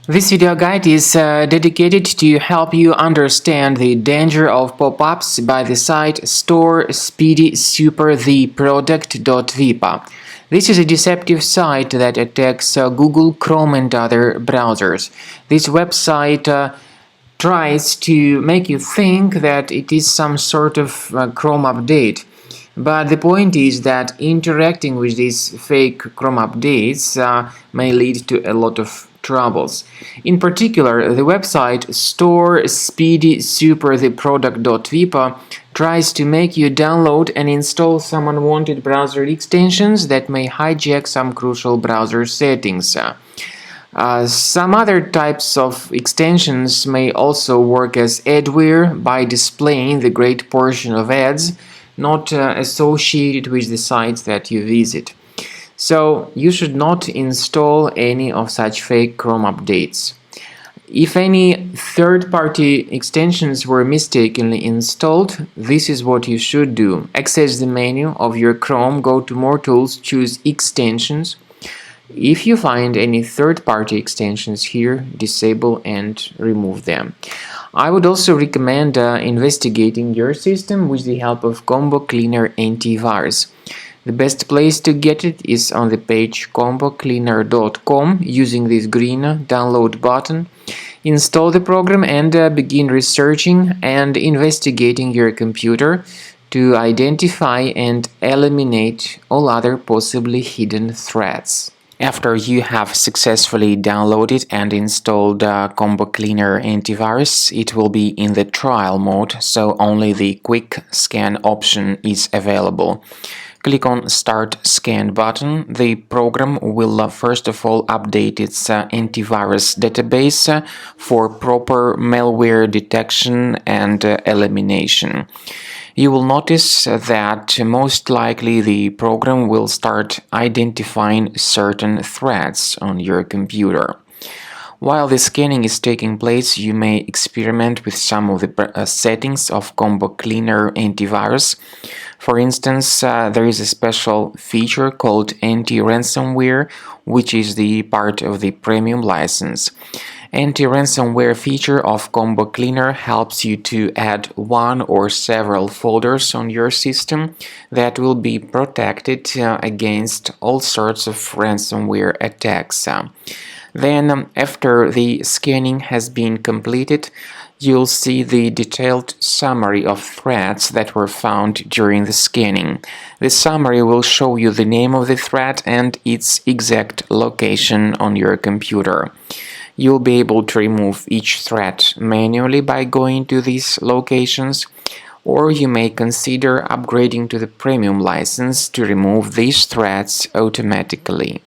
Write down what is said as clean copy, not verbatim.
This video guide is dedicated to help you understand the danger of pop-ups by the site Storespeedysupertheproduct.vip. This is a deceptive site that attacks Google Chrome and other browsers. This website tries to make you think that it is some sort of Chrome update. But the point is that interacting with these fake Chrome updates may lead to a lot of troubles. In particular, the website Storespeedysupertheproduct.vip tries to make you download and install some unwanted browser extensions that may hijack some crucial browser settings. Some other types of extensions may also work as adware by displaying the great portion of ads not associated with the sites that you visit. So you should not install any of such fake Chrome updates. If any third-party extensions were mistakenly installed, this is what you should do. Access the menu of your Chrome, go to More Tools, choose Extensions. If you find any third-party extensions here, disable and remove them. I would also recommend investigating your system with the help of Combo Cleaner Antivirus. The best place to get it is on the page combocleaner.com using this green download button. Install the program and begin researching and investigating your computer to identify and eliminate all other possibly hidden threats. After you have successfully downloaded and installed Combo Cleaner Antivirus, it will be in the trial mode, so only the quick scan option is available. Click on Start Scan button. The program will first of all update its antivirus database for proper malware detection and elimination. You will notice that most likely the program will start identifying certain threats on your computer. While the scanning is taking place, you may experiment with some of the settings of Combo Cleaner Antivirus. For instance, there is a special feature called anti-ransomware, which is the part of the premium license. Anti-ransomware feature of Combo Cleaner helps you to add one or several folders on your system that will be protected against all sorts of ransomware attacks. Then, after the scanning has been completed, you'll see the detailed summary of threats that were found during the scanning. The summary will show you the name of the threat and its exact location on your computer. You'll be able to remove each threat manually by going to these locations, or you may consider upgrading to the premium license to remove these threats automatically.